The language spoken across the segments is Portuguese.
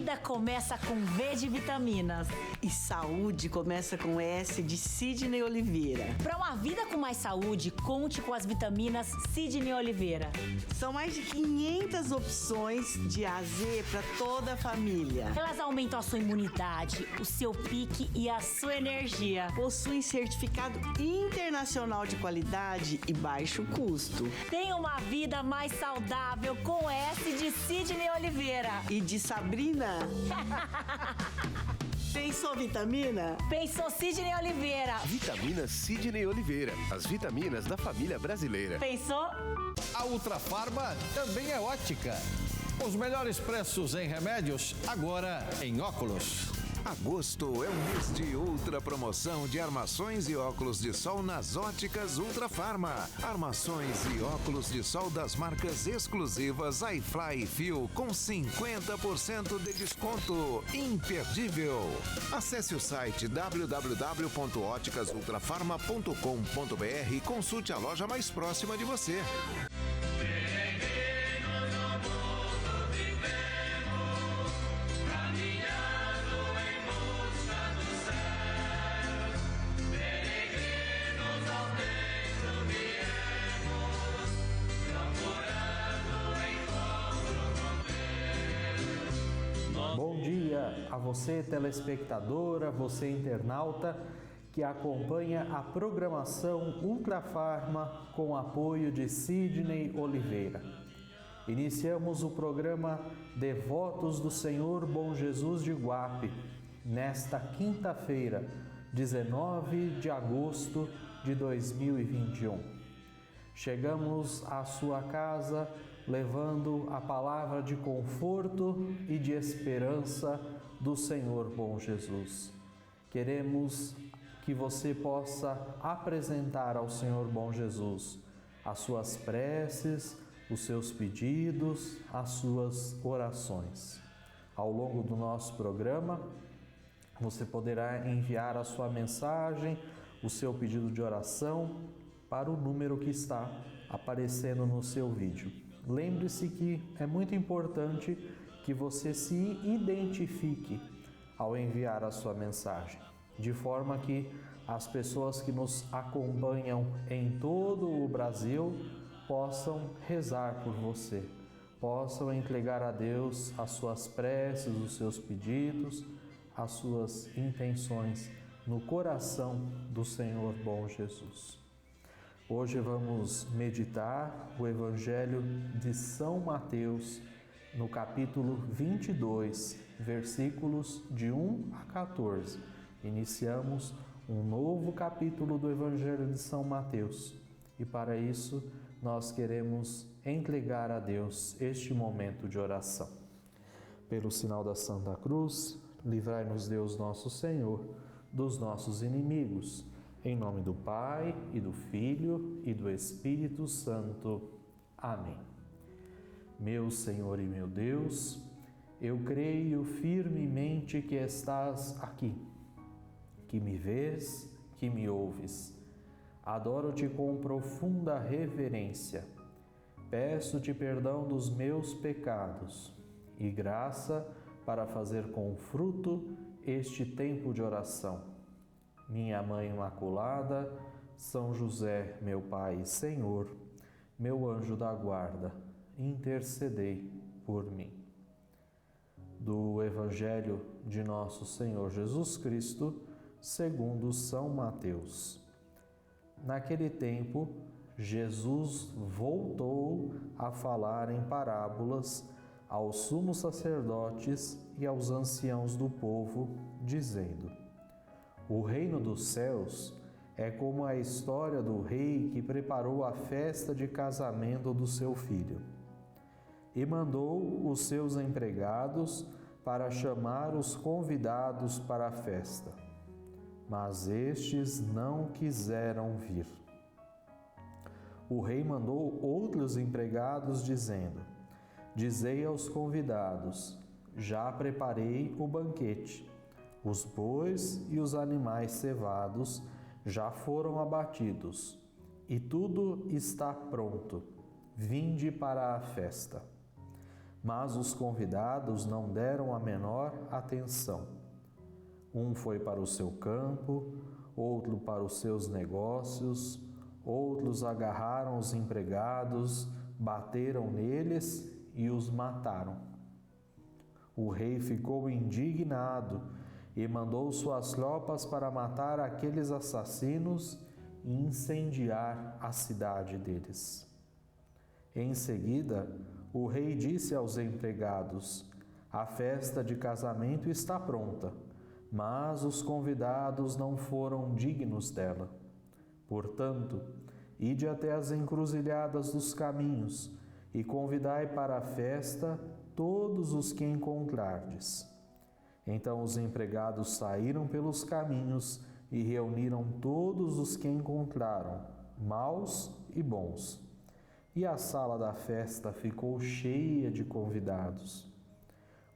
vida começa com V de vitaminas. E saúde começa com S de Sidney Oliveira. Para uma vida com mais saúde, conte com as vitaminas Sidney Oliveira. São mais de 500 opções de A a Z para toda a família. Elas aumentam a sua imunidade, o seu pique e a sua energia. Possuem certificado internacional de qualidade e baixo custo. Tenha uma vida mais saudável com S de Sidney Oliveira. E de Sabrina. Pensou vitamina? Pensou Sidney Oliveira. Vitamina Sidney Oliveira. As vitaminas da família brasileira. Pensou? A Ultrafarma também é ótica. Os melhores preços em remédios, agora em óculos. Agosto é o mês de ultra promoção de armações e óculos de sol nas óticas Ultrafarma. Armações e óculos de sol das marcas exclusivas iFly e Fio com 50% de desconto. Imperdível! Acesse o site www.óticasultrafarma.com.br e consulte a loja mais próxima de você. Bom dia a você, telespectadora, você internauta que acompanha a programação Ultrafarma com o apoio de Sidney Oliveira. Iniciamos o programa Devotos do Senhor Bom Jesus de Guape, nesta quinta-feira, 19 de agosto de 2021. Chegamos à sua casa levando a palavra de conforto e de esperança do Senhor Bom Jesus. Queremos que você possa apresentar ao Senhor Bom Jesus as suas preces, os seus pedidos, as suas orações. Ao longo do nosso programa, você poderá enviar a sua mensagem, o seu pedido de oração para o número que está aparecendo no seu vídeo. Lembre-se que é muito importante que você se identifique ao enviar a sua mensagem, de forma que as pessoas que nos acompanham em todo o Brasil possam rezar por você, possam entregar a Deus as suas preces, os seus pedidos, as suas intenções no coração do Senhor Bom Jesus. Hoje vamos meditar o Evangelho de São Mateus, no capítulo 22, versículos de 1 a 14. Iniciamos um novo capítulo do Evangelho de São Mateus e para isso nós queremos entregar a Deus este momento de oração. Pelo sinal da Santa Cruz, livrai-nos Deus nosso Senhor dos nossos inimigos. Em nome do Pai, e do Filho, e do Espírito Santo. Amém. Meu Senhor e meu Deus, eu creio firmemente que estás aqui, que me vês, que me ouves. Adoro-te com profunda reverência. Peço-te perdão dos meus pecados e graça para fazer com fruto este tempo de oração. Minha Mãe Imaculada, São José, meu Pai e Senhor, meu anjo da guarda, intercedei por mim. Do Evangelho de Nosso Senhor Jesus Cristo, segundo São Mateus. Naquele tempo, Jesus voltou a falar em parábolas aos sumos sacerdotes e aos anciãos do povo, dizendo: o reino dos céus é como a história do rei que preparou a festa de casamento do seu filho e mandou os seus empregados para chamar os convidados para a festa. Mas estes não quiseram vir. O rei mandou outros empregados dizendo: dizei aos convidados: já preparei o banquete. Os bois e os animais cevados já foram abatidos, e tudo está pronto. Vinde para a festa. Mas os convidados não deram a menor atenção. Um foi para o seu campo, outro para os seus negócios, outros agarraram os empregados, bateram neles e os mataram. O rei ficou indignado e mandou suas tropas para matar aqueles assassinos e incendiar a cidade deles. Em seguida, o rei disse aos empregados: a festa de casamento está pronta, mas os convidados não foram dignos dela. Portanto, ide até as encruzilhadas dos caminhos e convidai para a festa todos os que encontrardes. Então os empregados saíram pelos caminhos e reuniram todos os que encontraram, maus e bons. E a sala da festa ficou cheia de convidados.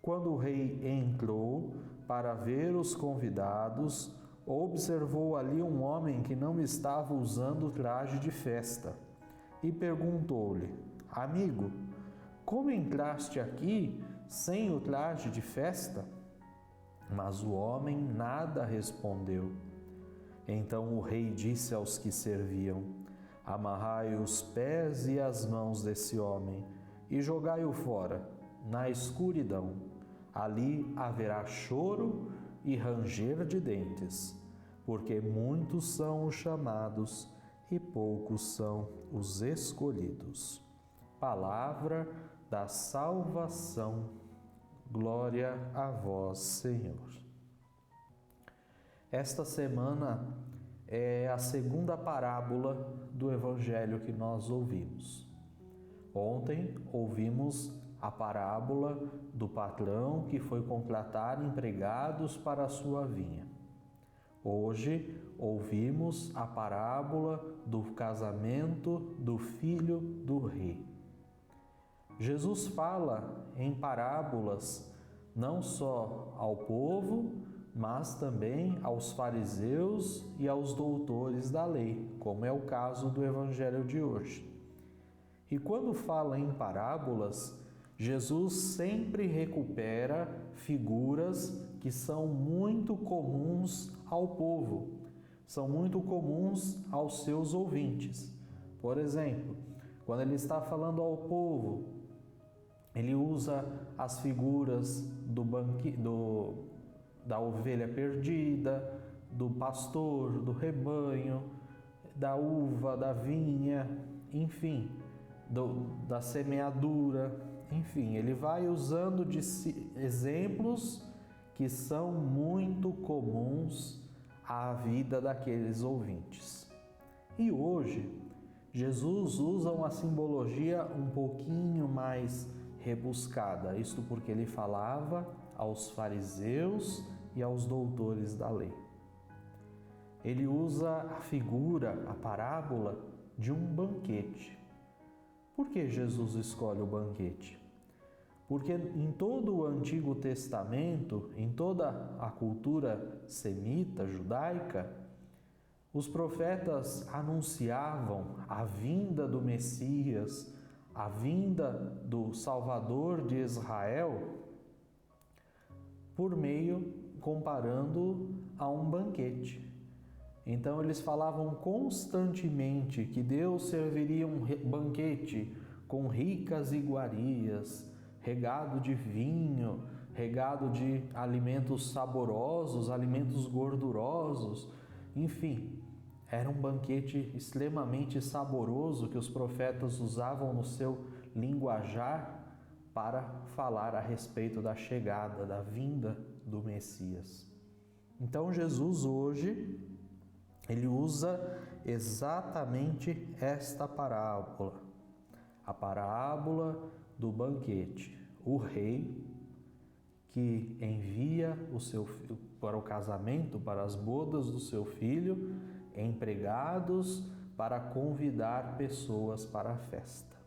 Quando o rei entrou para ver os convidados, observou ali um homem que não estava usando traje de festa e perguntou-lhe: amigo, como entraste aqui sem o traje de festa? Mas o homem nada respondeu. Então o rei disse aos que serviam: amarrai os pés e as mãos desse homem e jogai-o fora, na escuridão. Ali haverá choro e ranger de dentes, porque muitos são os chamados e poucos são os escolhidos. Palavra da salvação. Glória a vós, Senhor. Esta semana é a segunda parábola do Evangelho que nós ouvimos. Ontem ouvimos a parábola do patrão que foi contratar empregados para a sua vinha. Hoje ouvimos a parábola do casamento do filho do rei. Jesus fala em parábolas não só ao povo, mas também aos fariseus e aos doutores da lei, como é o caso do Evangelho de hoje. E quando fala em parábolas, Jesus sempre recupera figuras que são muito comuns ao povo, são muito comuns aos seus ouvintes. Por exemplo, quando ele está falando ao povo, ele usa as figuras da ovelha perdida, do pastor, do rebanho, da uva, da vinha, enfim, da semeadura, enfim, ele vai usando de exemplos que são muito comuns à vida daqueles ouvintes. E hoje, Jesus usa uma simbologia um pouquinho mais rebuscada, isto porque ele falava aos fariseus e aos doutores da lei. Ele usa a figura, a parábola de um banquete. Por que Jesus escolhe o banquete? Porque em todo o Antigo Testamento, em toda a cultura semita, judaica, os profetas anunciavam a vinda do Messias, a vinda do Salvador de Israel, por meio, comparando a um banquete. Então eles falavam constantemente que Deus serviria um banquete com ricas iguarias, regado de vinho, regado de alimentos saborosos, alimentos gordurosos, enfim, era um banquete extremamente saboroso que os profetas usavam no seu linguajar para falar a respeito da chegada, da vinda do Messias. Então Jesus hoje, ele usa exatamente esta parábola, a parábola do banquete. O rei que envia o seu filho para o casamento, para as bodas do seu filho, empregados para convidar pessoas para a festa.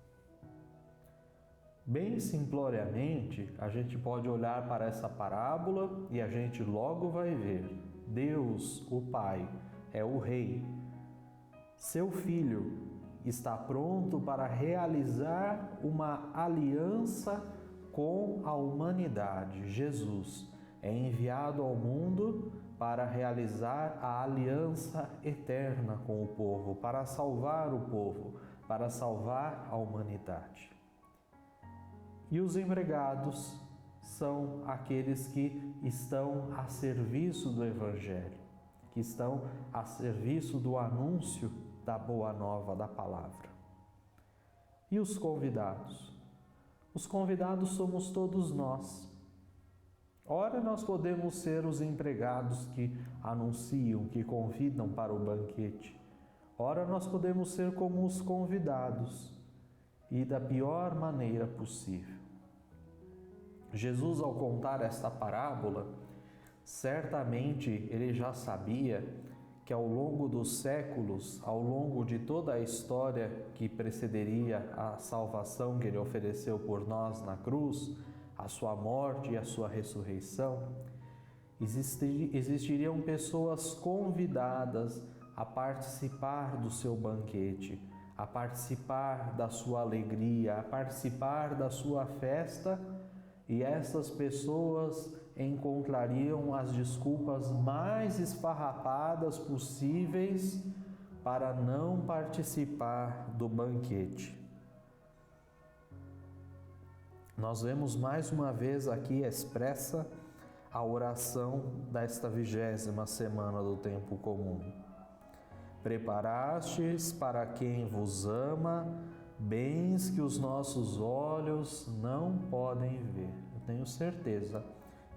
Bem simploriamente, a gente pode olhar para essa parábola e a gente logo vai ver: Deus, o Pai, é o Rei. Seu Filho está pronto para realizar uma aliança com a humanidade. Jesus é enviado ao mundo para realizar a aliança eterna com o povo, para salvar o povo, para salvar a humanidade. E os empregados são aqueles que estão a serviço do Evangelho, que estão a serviço do anúncio da boa nova da palavra. E os convidados? Os convidados somos todos nós. Ora, nós podemos ser os empregados que anunciam, que convidam para o banquete. Ora, nós podemos ser como os convidados, e da pior maneira possível. Jesus, ao contar esta parábola, certamente ele já sabia que ao longo dos séculos, ao longo de toda a história que precederia a salvação que ele ofereceu por nós na cruz, a sua morte e a sua ressurreição, existiriam pessoas convidadas a participar do seu banquete, a participar da sua alegria, a participar da sua festa, e essas pessoas encontrariam as desculpas mais esfarrapadas possíveis para não participar do banquete. Nós vemos mais uma vez aqui expressa a oração desta 20ª semana do tempo comum. Preparastes para quem vos ama bens que os nossos olhos não podem ver. Eu tenho certeza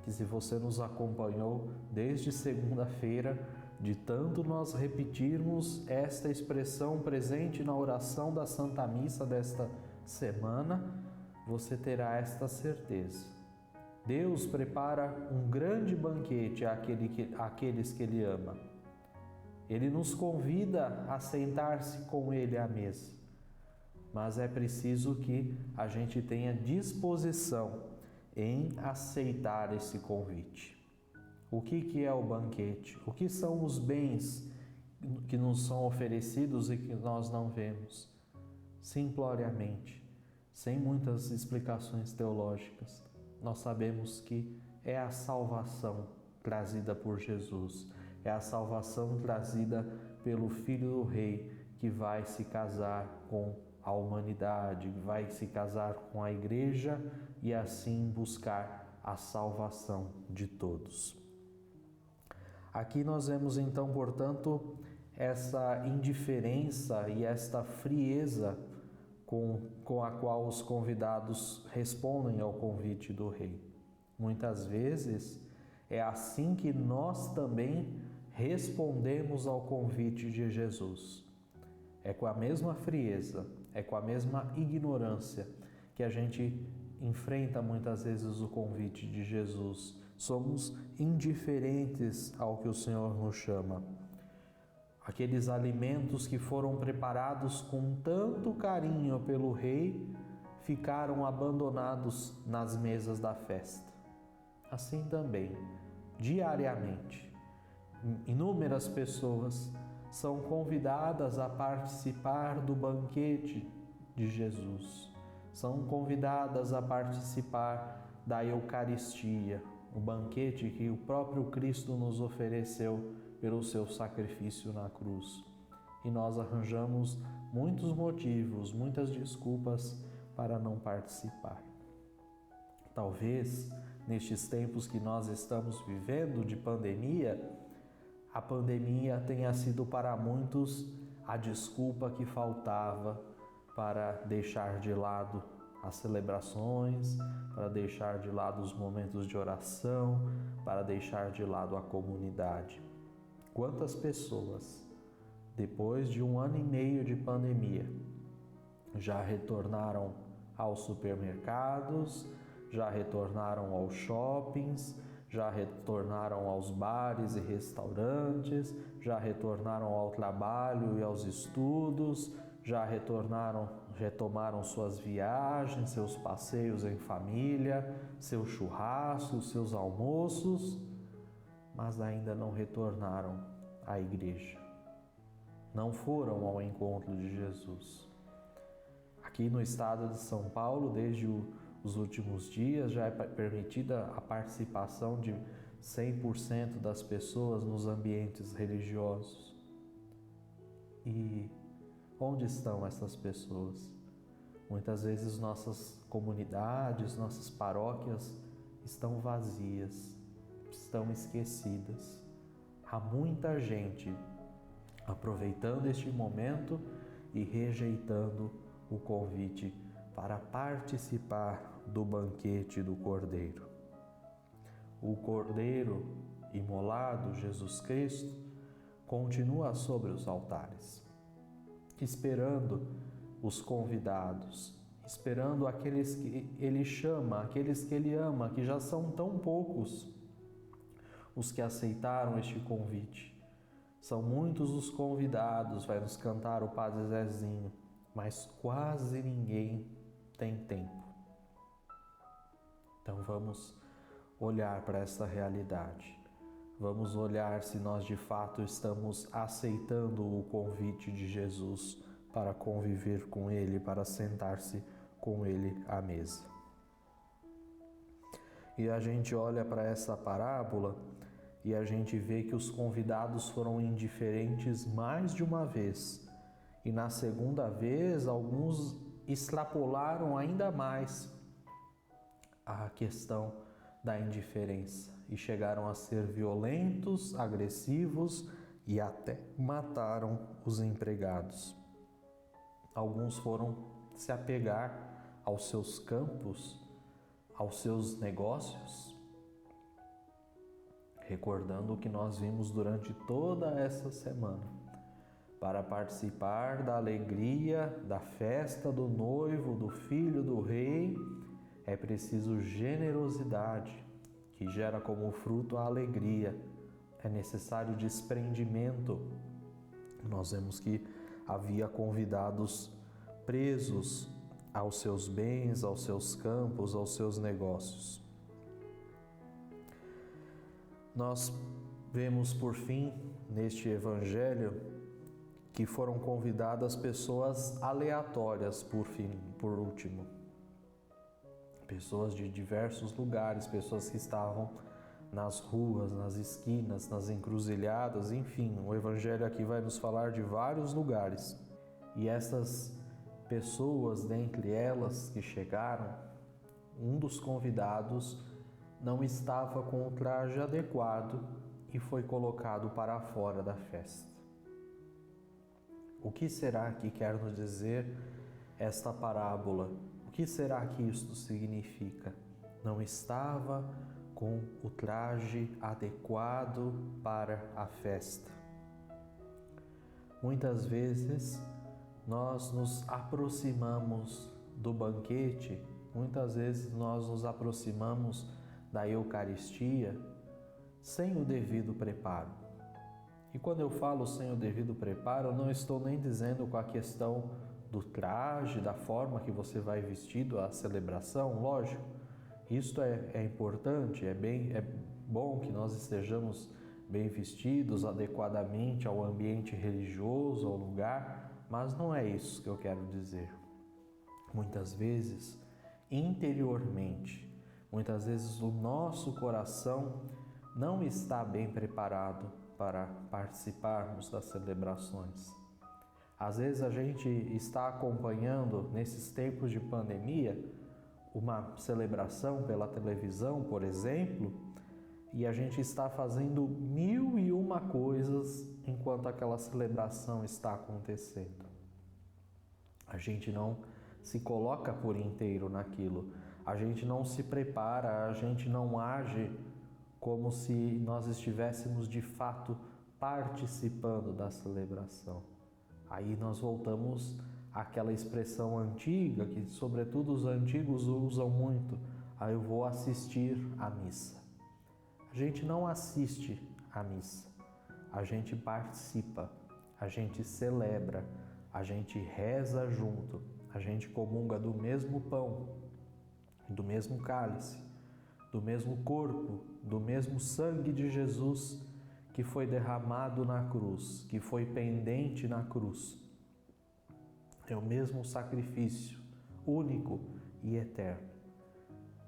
que se você nos acompanhou desde segunda-feira, de tanto nós repetirmos esta expressão presente na oração da Santa Missa desta semana, você terá esta certeza. Deus prepara um grande banquete àqueles que Ele ama. Ele nos convida a sentar-se com Ele à mesa, mas é preciso que a gente tenha disposição em aceitar esse convite. O que é o banquete? O que são os bens que nos são oferecidos e que nós não vemos? Simploriamente, sem muitas explicações teológicas, nós sabemos que é a salvação trazida por Jesus, é a salvação trazida pelo Filho do Rei, que vai se casar com a humanidade, vai se casar com a Igreja e assim buscar a salvação de todos. Aqui nós vemos então, portanto, essa indiferença e esta frieza com a qual os convidados respondem ao convite do Rei. Muitas vezes é assim que nós também respondemos ao convite de Jesus. É com a mesma frieza, é com a mesma ignorância que a gente enfrenta muitas vezes o convite de Jesus. Somos indiferentes ao que o Senhor nos chama. Aqueles alimentos que foram preparados com tanto carinho pelo Rei ficaram abandonados nas mesas da festa. Assim também, diariamente, inúmeras pessoas são convidadas a participar do banquete de Jesus. São convidadas a participar da Eucaristia, o banquete que o próprio Cristo nos ofereceu pelo seu sacrifício na cruz. E nós arranjamos muitos motivos, muitas desculpas para não participar. Talvez, nestes tempos que nós estamos vivendo de pandemia, a pandemia tenha sido para muitos a desculpa que faltava para deixar de lado as celebrações, para deixar de lado os momentos de oração, para deixar de lado a comunidade. Quantas pessoas, depois de 1 ano e meio de pandemia, já retornaram aos supermercados, já retornaram aos shoppings, já retornaram aos bares e restaurantes, já retornaram ao trabalho e aos estudos, já retomaram suas viagens, seus passeios em família, seus churrascos, seus almoços, mas ainda não retornaram à igreja. Não foram ao encontro de Jesus. Aqui no estado de São Paulo, desde o Nos últimos dias já é permitida a participação de 100% das pessoas nos ambientes religiosos. E onde estão essas pessoas? Muitas vezes nossas comunidades, nossas paróquias estão vazias, estão esquecidas. Há muita gente aproveitando este momento e rejeitando o convite para participar do banquete do Cordeiro. O Cordeiro imolado, Jesus Cristo, continua sobre os altares, esperando os convidados, esperando aqueles que Ele chama, aqueles que Ele ama, que já são tão poucos os que aceitaram este convite. São muitos os convidados, vai nos cantar o Padre Zezinho, mas quase ninguém tem tempo. Então vamos olhar para essa realidade. Vamos olhar se nós de fato estamos aceitando o convite de Jesus para conviver com Ele, para sentar-se com Ele à mesa. E a gente olha para essa parábola e a gente vê que os convidados foram indiferentes mais de uma vez. E na segunda vez, alguns extrapolaram ainda mais a questão da indiferença e chegaram a ser violentos, agressivos e até mataram os empregados. Alguns foram se apegar aos seus campos, aos seus negócios, recordando o que nós vimos durante toda essa semana. Para participar da alegria, da festa do noivo, do filho do rei, é preciso generosidade, que gera como fruto a alegria. É necessário desprendimento. Nós vemos que havia convidados presos aos seus bens, aos seus campos, aos seus negócios. Nós vemos, por fim, neste evangelho, que foram convidadas pessoas aleatórias, por último. Pessoas de diversos lugares, pessoas que estavam nas ruas, nas esquinas, nas encruzilhadas, enfim, o Evangelho aqui vai nos falar de vários lugares. E essas pessoas, dentre elas que chegaram, um dos convidados não estava com o traje adequado e foi colocado para fora da festa. O que será que quer nos dizer esta parábola? O que será que isto significa? Não estava com o traje adequado para a festa. Muitas vezes nós nos aproximamos do banquete, muitas vezes nós nos aproximamos da Eucaristia sem o devido preparo. E quando eu falo sem o devido preparo, eu não estou nem dizendo com a questão do traje, da forma que você vai vestido à celebração, lógico. Isto é importante, é bom que nós estejamos bem vestidos adequadamente ao ambiente religioso, ao lugar, mas não é isso que eu quero dizer. Muitas vezes, interiormente, muitas vezes o nosso coração não está bem preparado para participarmos das celebrações. Às vezes a gente está acompanhando, nesses tempos de pandemia, uma celebração pela televisão, por exemplo, e a gente está fazendo 1001 coisas enquanto aquela celebração está acontecendo. A gente não se coloca por inteiro naquilo, a gente não se prepara, a gente não age como se nós estivéssemos de fato participando da celebração. Aí nós voltamos àquela expressão antiga, que sobretudo os antigos usam muito, eu vou assistir à missa. A gente não assiste à missa, a gente participa, a gente celebra, a gente reza junto, a gente comunga do mesmo pão, do mesmo cálice, do mesmo corpo, do mesmo sangue de Jesus que foi derramado na cruz, que foi pendente na cruz. É o mesmo sacrifício, único e eterno.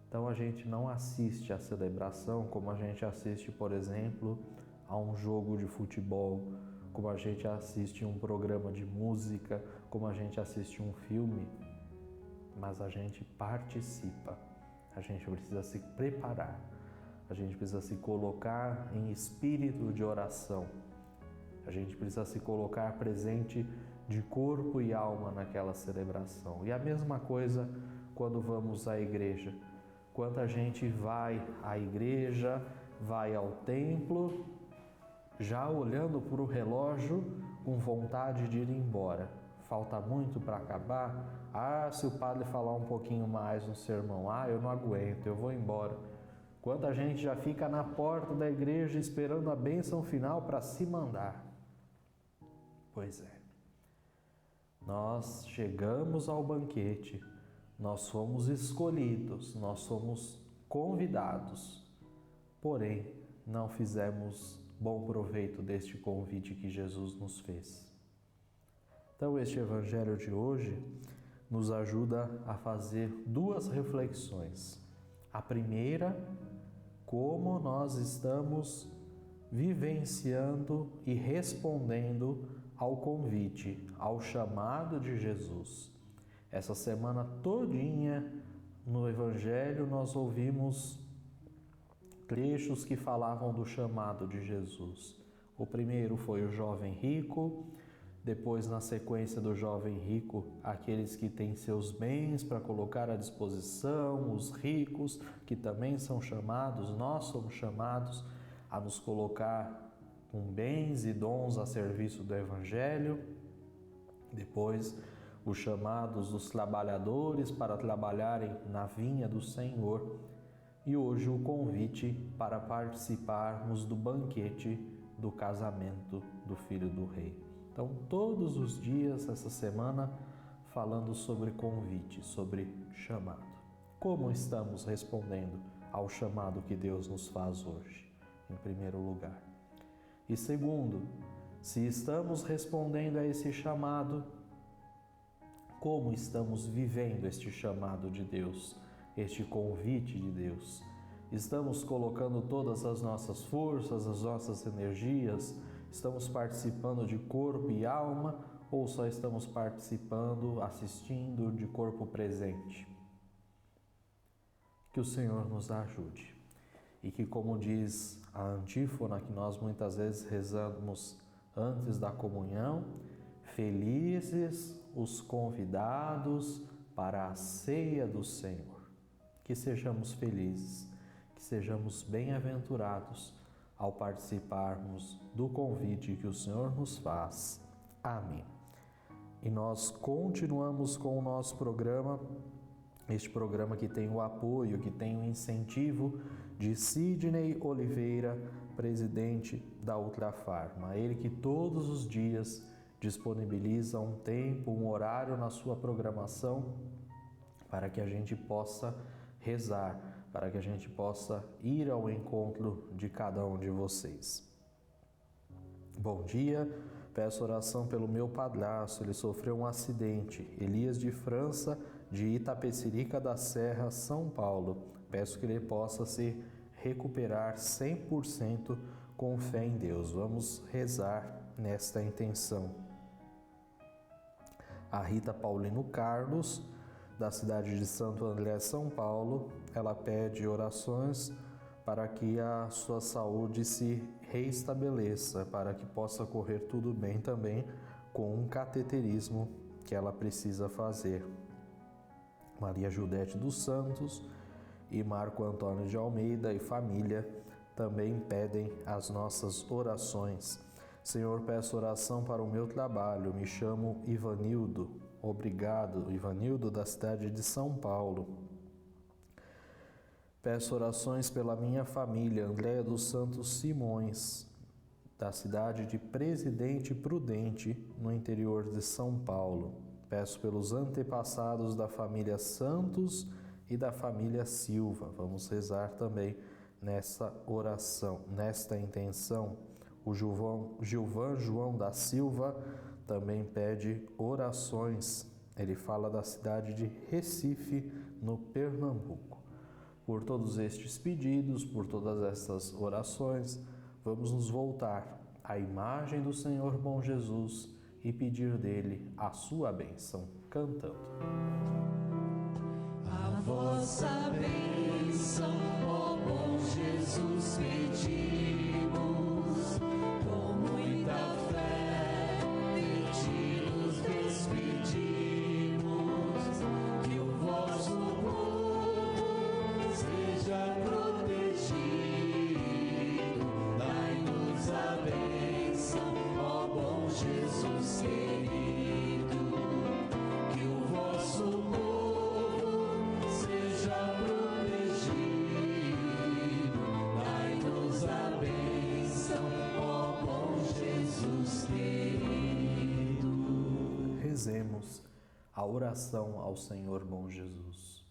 Então a gente não assiste à celebração como a gente assiste, por exemplo, a um jogo de futebol, como a gente assiste um programa de música, como a gente assiste um filme, mas a gente participa. A gente precisa se preparar, a gente precisa se colocar em espírito de oração, a gente precisa se colocar presente de corpo e alma naquela celebração. E a mesma coisa quando vamos à igreja. Quanta gente vai à igreja, vai ao templo, já olhando para o relógio com vontade de ir embora. Falta muito para acabar? Se o padre falar um pouquinho mais no sermão, eu não aguento, eu vou embora. Quanta gente já fica na porta da igreja esperando a bênção final para se mandar. Pois é. Nós chegamos ao banquete, nós fomos escolhidos, nós somos convidados, porém não fizemos bom proveito deste convite que Jesus nos fez. Então, este evangelho de hoje nos ajuda a fazer duas reflexões. A primeira, como nós estamos vivenciando e respondendo ao convite, ao chamado de Jesus. Essa semana todinha no evangelho nós ouvimos trechos que falavam do chamado de Jesus. O primeiro foi o jovem rico. Depois, na sequência do jovem rico, aqueles que têm seus bens para colocar à disposição, os ricos, que também são chamados, nós somos chamados a nos colocar com bens e dons a serviço do Evangelho. Depois, os chamados dos trabalhadores para trabalharem na vinha do Senhor. E hoje o convite para participarmos do banquete do casamento do Filho do Rei. Então, todos os dias, essa semana, falando sobre convite, sobre chamado. Como estamos respondendo ao chamado que Deus nos faz hoje, em primeiro lugar? E segundo, se estamos respondendo a esse chamado, como estamos vivendo este chamado de Deus, este convite de Deus? Estamos colocando todas as nossas forças, as nossas energias, estamos participando de corpo e alma ou só estamos participando, assistindo de corpo presente? Que o Senhor nos ajude e que, como diz a antífona que nós muitas vezes rezamos antes da comunhão, felizes os convidados para a ceia do Senhor. Que sejamos felizes, que sejamos bem-aventurados ao participarmos do convite que o Senhor nos faz. Amém. E nós continuamos com o nosso programa, este programa que tem o apoio, que tem o incentivo de Sidney Oliveira, presidente da Ultrafarma. Ele que todos os dias disponibiliza um tempo, um horário na sua programação para que a gente possa rezar, para que a gente possa ir ao encontro de cada um de vocês. Bom dia, peço oração pelo meu padrasto, ele sofreu um acidente. Elias de França, de Itapecerica da Serra, São Paulo. Peço que ele possa se recuperar 100% com fé em Deus. Vamos rezar nesta intenção. A Rita Paulino Carlos, da cidade de Santo André, São Paulo, ela pede orações para que a sua saúde se reestabeleça, para que possa correr tudo bem também com um cateterismo que ela precisa fazer. Maria Judete dos Santos e Marco Antônio de Almeida e família também pedem as nossas orações. Senhor, peço oração para o meu trabalho, me chamo Ivanildo. Obrigado, Ivanildo, da cidade de São Paulo. Peço orações pela minha família, Andréia dos Santos Simões, da cidade de Presidente Prudente, no interior de São Paulo. Peço pelos antepassados da família Santos e da família Silva. Vamos rezar também nessa oração, nesta intenção. O Gilvan João da Silva também pede orações. Ele fala da cidade de Recife, no Pernambuco. Por todos estes pedidos, por todas estas orações, vamos nos voltar à imagem do Senhor bom Jesus e pedir dele a sua bênção, cantando. A vossa bênção, ó bom Jesus, pedimos, com muita fé, de ti nos despedimos, que o vosso povo seja protegido, dai-nos a bênção, ó bom Jesus querido, que o vosso povo Rezemos a oração ao Senhor bom Jesus.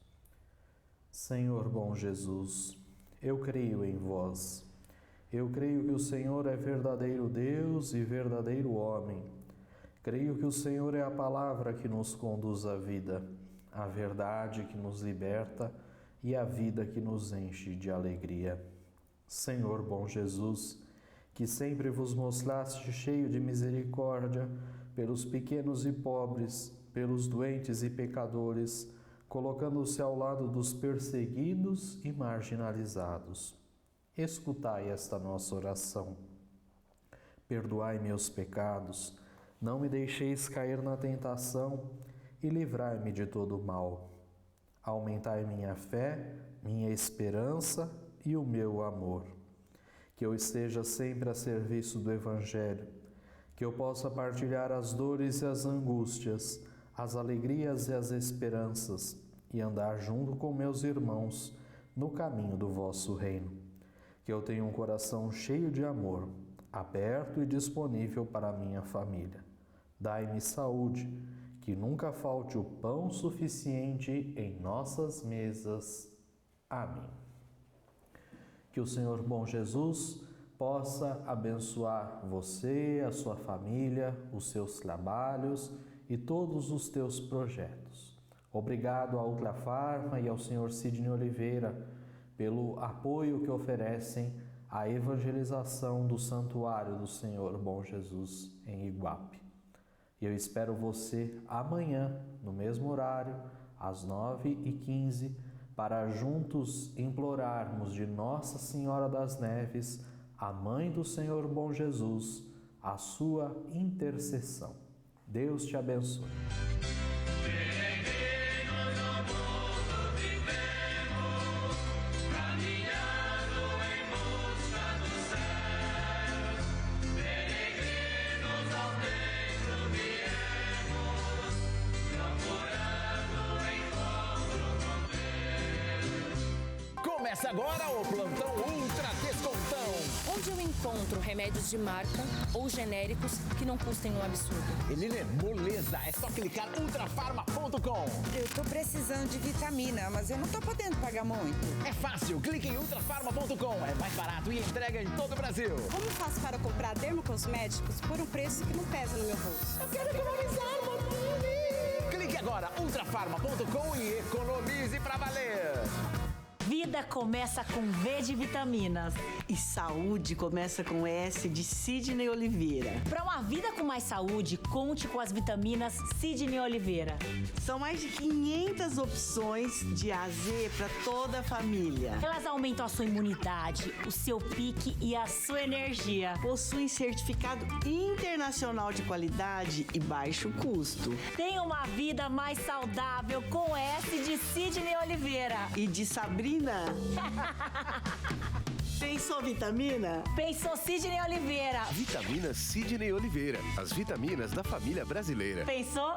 Senhor bom Jesus, eu creio em vós. Eu creio que o Senhor é verdadeiro Deus e verdadeiro homem. Creio que o Senhor é a palavra que nos conduz à vida, a verdade que nos liberta e a vida que nos enche de alegria. Senhor bom Jesus, que sempre vos mostraste cheio de misericórdia pelos pequenos e pobres, pelos doentes e pecadores, colocando-se ao lado dos perseguidos e marginalizados. Escutai esta nossa oração. Perdoai meus pecados, não me deixeis cair na tentação e livrai-me de todo o mal. Aumentai minha fé, minha esperança e o meu amor. Que eu esteja sempre a serviço do Evangelho, que eu possa partilhar as dores e as angústias, as alegrias e as esperanças, e andar junto com meus irmãos no caminho do vosso reino. Que eu tenha um coração cheio de amor, aberto e disponível para a minha família. Dai-me saúde, que nunca falte o pão suficiente em nossas mesas. Amém. Que o Senhor bom Jesus possa abençoar você, a sua família, os seus trabalhos e todos os teus projetos. Obrigado à Ultrafarma e ao Sr. Sidney Oliveira pelo apoio que oferecem à evangelização do Santuário do Senhor Bom Jesus em Iguape. E eu espero você amanhã, no mesmo horário, às 9h15, para juntos implorarmos de Nossa Senhora das Neves, a Mãe do Senhor Bom Jesus, a sua intercessão. Deus te abençoe. Começa agora o Plantão Ultra Descontão. Onde eu encontro remédios de marca ou genéricos que não custem um absurdo. Eline, moleza, é só clicar ultrafarma.com. Eu tô precisando de vitamina, mas eu não tô podendo pagar muito. É fácil, clique em ultrafarma.com, é mais barato e entrega em todo o Brasil. Como faço para comprar dermocosméticos por um preço que não pesa no meu bolso? Eu quero economizar, Motini! Clique agora, ultrafarma.com e economize pra valer. Vida começa com V de vitaminas. E saúde começa com S de Sidney Oliveira. Para uma vida com mais saúde, conte com as vitaminas Sidney Oliveira. São mais de 500 opções de A a Z para toda a família. Elas aumentam a sua imunidade, o seu pique e a sua energia. Possuem certificado internacional de qualidade e baixo custo. Tenha uma vida mais saudável com S de Sidney Oliveira. E de Sabrina. Pensou vitamina? Pensou Sidney Oliveira. Vitamina Sidney Oliveira. As vitaminas da família brasileira. Pensou?